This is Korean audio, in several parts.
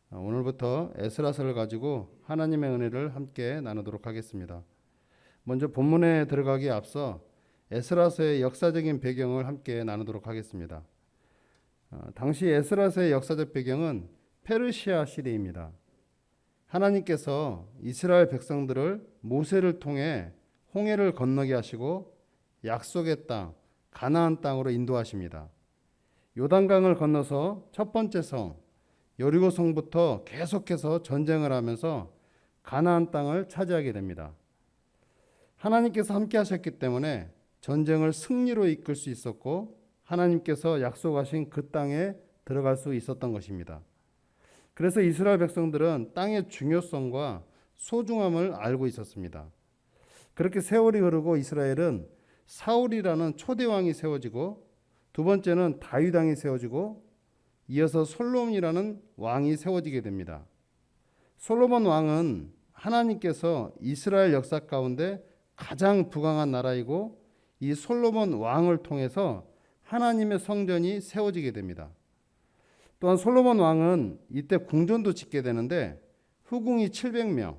오늘부터 에스라서를 가지고 하나님의 은혜를 함께 나누도록 하겠습니다. 먼저 본문에 들어가기에 앞서 에스라서의 역사적인 배경을 함께 나누도록 하겠습니다. 당시 에스라서의 역사적 배경은 페르시아 시대입니다. 하나님께서 이스라엘 백성들을 모세를 통해 홍해를 건너게 하시고 약속의 땅, 가나안 땅으로 인도하십니다. 요단강을 건너서 첫 번째 성, 여리고 성부터 계속해서 전쟁을 하면서 가나안 땅을 차지하게 됩니다. 하나님께서 함께 하셨기 때문에 전쟁을 승리로 이끌 수 있었고 하나님께서 약속하신 그 땅에 들어갈 수 있었던 것입니다. 그래서 이스라엘 백성들은 땅의 중요성과 소중함을 알고 있었습니다. 그렇게 세월이 흐르고 이스라엘은 사울이라는 초대 왕이 세워지고 두 번째는 다윗 왕이 세워지고 이어서 솔로몬이라는 왕이 세워지게 됩니다. 솔로몬 왕은 하나님께서 이스라엘 역사 가운데 가장 부강한 나라이고 이 솔로몬 왕을 통해서 하나님의 성전이 세워지게 됩니다. 또한 솔로몬 왕은 이때 궁전도 짓게 되는데 후궁이 700명,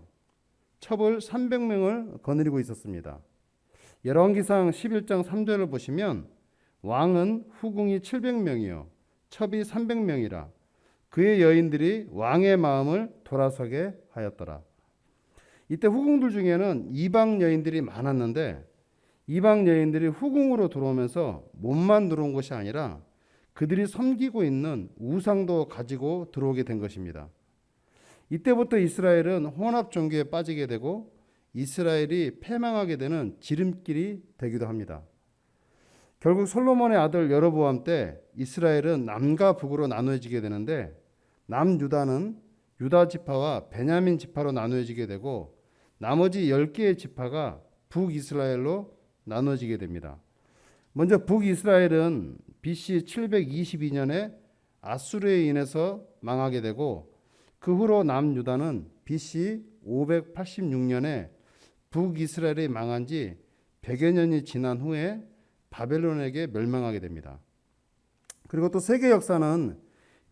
첩을 300명을 거느리고 있었습니다. 열왕기상 11장 3절을 보시면 왕은 후궁이 700명이요 첩이 300명이라 그의 여인들이 왕의 마음을 돌아서게 하였더라. 이때 후궁들 중에는 이방 여인들이 많았는데 이방 여인들이 후궁으로 들어오면서 몸만 들어온 것이 아니라 그들이 섬기고 있는 우상도 가지고 들어오게 된 것입니다. 이때부터 이스라엘은 혼합 종교에 빠지게 되고 이스라엘이 패망하게 되는 지름길이 되기도 합니다. 결국 솔로몬의 아들 여로보암 때 이스라엘은 남과 북으로 나누어지게 되는데 남유다는 유다 지파와 베냐민 지파로 나누어지게 되고 나머지 10개의 지파가 북이스라엘로 나누어지게 됩니다. 먼저 북이스라엘은 BC 722년에 아수르에 인해서 망하게 되고 그 후로 남유다는 BC 586년에 북이스라엘이 망한 지 100여 년이 지난 후에 바벨론에게 멸망하게 됩니다. 그리고 또 세계 역사는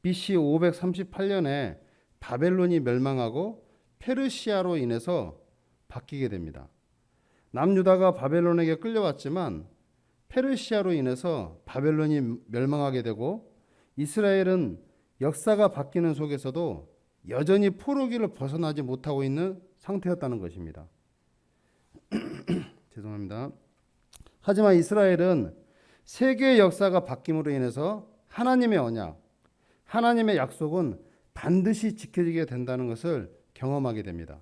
BC 538년에 바벨론이 멸망하고 페르시아로 인해서 바뀌게 됩니다. 남유다가 바벨론에게 끌려왔지만 페르시아로 인해서 바벨론이 멸망하게 되고 이스라엘은 역사가 바뀌는 속에서도 여전히 포로기를 벗어나지 못하고 있는 상태였다는 것입니다. 죄송합니다. 하지만 이스라엘은 세계의 역사가 바뀜으로 인해서 하나님의 언약, 하나님의 약속은 반드시 지켜지게 된다는 것을 경험하게 됩니다.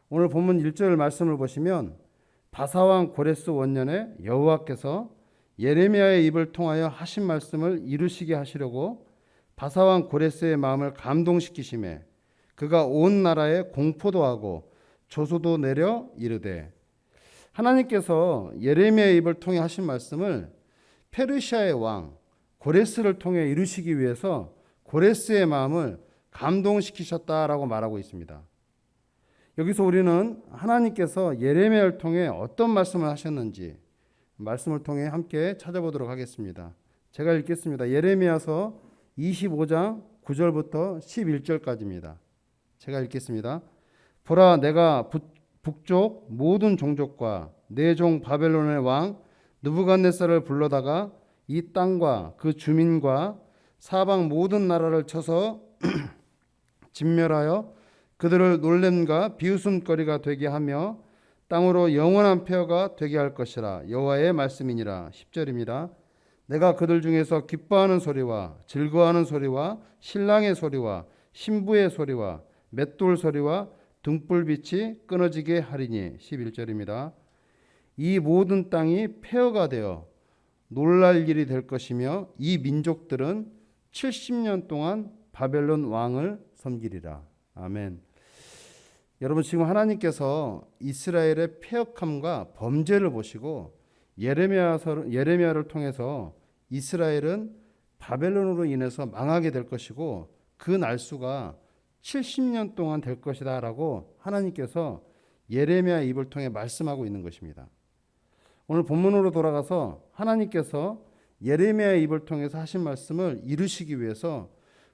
오늘 본문 1절 말씀을 보시면 바사왕 고레스 원년에 여호와께서 예레미야의 입을 통하여 하신 말씀을 이루시게 하시려고 바사왕 고레스의 마음을 감동시키심에 그가 온 나라에 공포도 하고 조소도 내려 이르되 하나님께서 예레미야의 입을 통해 하신 말씀을 페르시아의 왕 고레스를 통해 이루시기 위해서 고레스의 마음을 감동시키셨다라고 말하고 있습니다. 여기서 우리는 하나님께서 예레미야를 통해 어떤 말씀을 하셨는지 말씀을 통해 함께 찾아보도록 하겠습니다. 제가 읽겠습니다. 예레미야서 25장 9절부터 11절까지입니다. 제가 읽겠습니다. 보라, 내가 북쪽 모든 종족과 내 종 바벨론의 왕 느부갓네살을 불러다가 이 땅과 그 주민과 사방 모든 나라를 쳐서 진멸하여 그들을 놀램과 비웃음거리가 되게 하며 땅으로 영원한 폐허가 되게 할 것이라 여호와의 말씀이니라. 10절입니다. 내가 그들 중에서 기뻐하는 소리와 즐거워하는 소리와 신랑의 소리와 신부의 소리와 맷돌 소리와 등불빛이 끊어지게 하리니. 11절입니다. 이 모든 땅이 폐허가 되어 놀랄 일이 될 것이며 이 민족들은 70년 동안 바벨론 왕을 섬기리라. 아멘. 여러분, 지금 하나님께서 이스라엘의 패역함과 범죄를 보시고 예레미야를 통해서 이스라엘은 바벨론으로 인해서 망하게 될 것이고 그 날수가 70년 동안 될 것이다 라고 하나님께서 예레미야 입을 통해 말씀하고 있는 것입니다. 오늘 본문으로 돌아가서 하나님께서 예레미야 입을 통해서 하신 말씀을 이루시기 위해서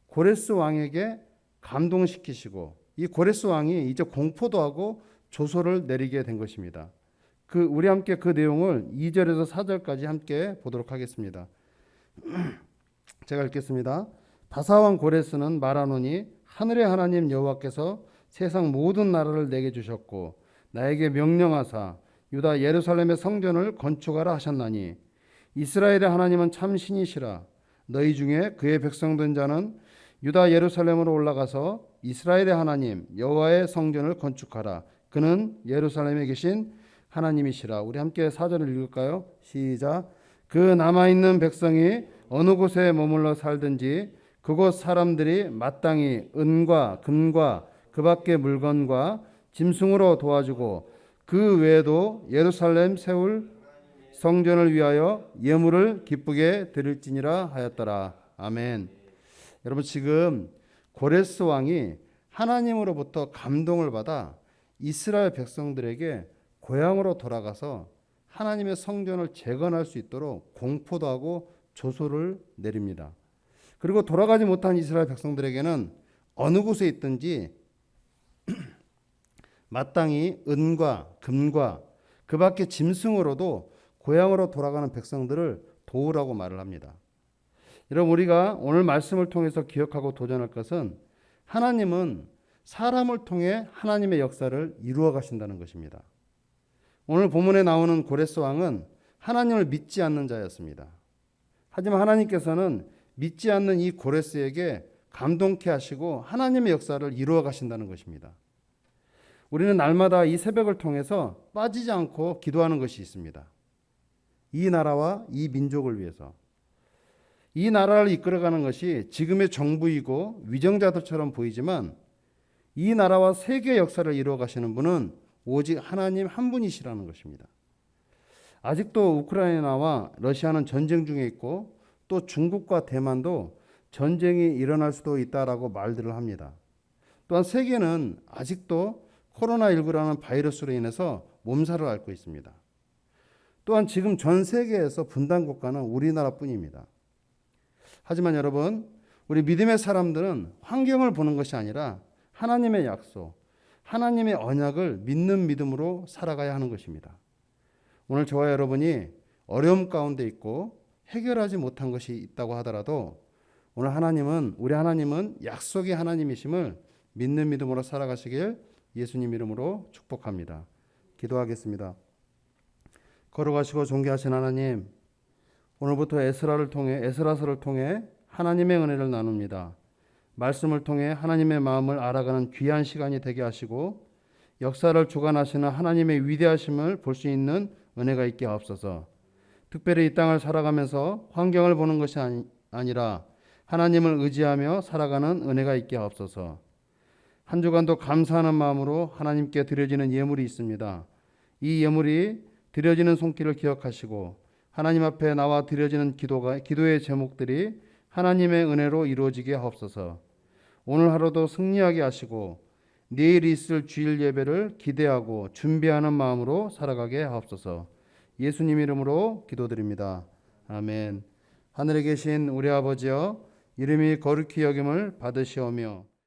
고레스 왕에게 감동시키시고 이 고레스 왕이 이제 공포도 하고 조소를 내리게 된 것입니다. 우리 함께 그 내용을 2절에서 4절까지 함께 보도록 하겠습니다. 제가 읽겠습니다. 바사왕 고레스는 말하노니 하늘의 하나님 여호와께서 세상 모든 나라를 내게 주셨고 나에게 명령하사 유다 예루살렘의 성전을 건축하라 하셨나니 이스라엘의 하나님은 참 신이시라. 너희 중에 그의 백성된 자는 유다 예루살렘으로 올라가서 이스라엘의 하나님 여호와의 성전을 건축하라. 그는 예루살렘에 계신 하나님이시라. 우리 함께 4절을 읽을까요? 시작. 그 남아있는 백성이 어느 곳에 머물러 살든지 그곳 사람들이 마땅히 은과 금과 그 밖의 물건과 짐승으로 도와주고 그 외에도 예루살렘 세울 성전을 위하여 예물을 기쁘게 드릴지니라 하였더라. 아멘. 여러분, 지금 고레스 왕이 하나님으로부터 감동을 받아 이스라엘 백성들에게 고향으로 돌아가서 하나님의 성전을 재건할 수 있도록 공포도 하고 조소를 내립니다. 그리고 돌아가지 못한 이스라엘 백성들에게는 어느 곳에 있든지 마땅히 은과 금과 그 밖의 짐승으로도 고향으로 돌아가는 백성들을 도우라고 말을 합니다. 여러분, 우리가 오늘 말씀을 통해서 기억하고 도전할 것은 하나님은 사람을 통해 하나님의 역사를 이루어 가신다는 것입니다. 오늘 본문에 나오는 고레스 왕은 하나님을 믿지 않는 자였습니다. 하지만 하나님께서는 믿지 않는 이 고레스에게 감동케 하시고 하나님의 역사를 이루어 가신다는 것입니다. 우리는 날마다 이 새벽을 통해서 빠지지 않고 기도하는 것이 있습니다. 이 나라와 이 민족을 위해서. 이 나라를 이끌어가는 것이 지금의 정부이고 위정자들처럼 보이지만 이 나라와 세계 역사를 이루어 가시는 분은 오직 하나님 한 분이시라는 것입니다. 아직도 우크라이나와 러시아는 전쟁 중에 있고 또 중국과 대만도 전쟁이 일어날 수도 있다라고 말들을 합니다. 또한 세계는 아직도 코로나19라는 바이러스로 인해서 몸살을 앓고 있습니다. 또한 지금 전 세계에서 분단 국가는 우리나라뿐입니다. 하지만 여러분, 우리 믿음의 사람들은 환경을 보는 것이 아니라 하나님의 약속, 하나님의 언약을 믿는 믿음으로 살아가야 하는 것입니다. 오늘 저와 여러분이 어려움 가운데 있고 해결하지 못한 것이 있다고 하더라도 오늘 우리 하나님은 약속의 하나님이심을 믿는 믿음으로 살아가시길 예수님 이름으로 축복합니다. 기도하겠습니다. 거룩하시고 존귀하신 하나님, 오늘부터 에스라서를 통해 하나님의 은혜를 나눕니다. 말씀을 통해 하나님의 마음을 알아가는 귀한 시간이 되게 하시고 역사를 주관하시는 하나님의 위대하심을 볼 수 있는 은혜가 있게 하옵소서. 특별히 이 땅을 살아가면서 환경을 보는 것이 아니라 하나님을 의지하며 살아가는 은혜가 있게 하옵소서. 한 주간도 감사하는 마음으로 하나님께 드려지는 예물이 있습니다. 이 예물이 드려지는 손길을 기억하시고 하나님 앞에 나와 드려지는 기도의 제목들이 하나님의 은혜로 이루어지게 하옵소서. 오늘 하루도 승리하게 하시고 내일 있을 주일 예배를 기대하고 준비하는 마음으로 살아가게 하옵소서. 예수님 이름으로 기도드립니다. 아멘. 하늘에 계신 우리 아버지여, 이름이 거룩히 여김을 받으시오며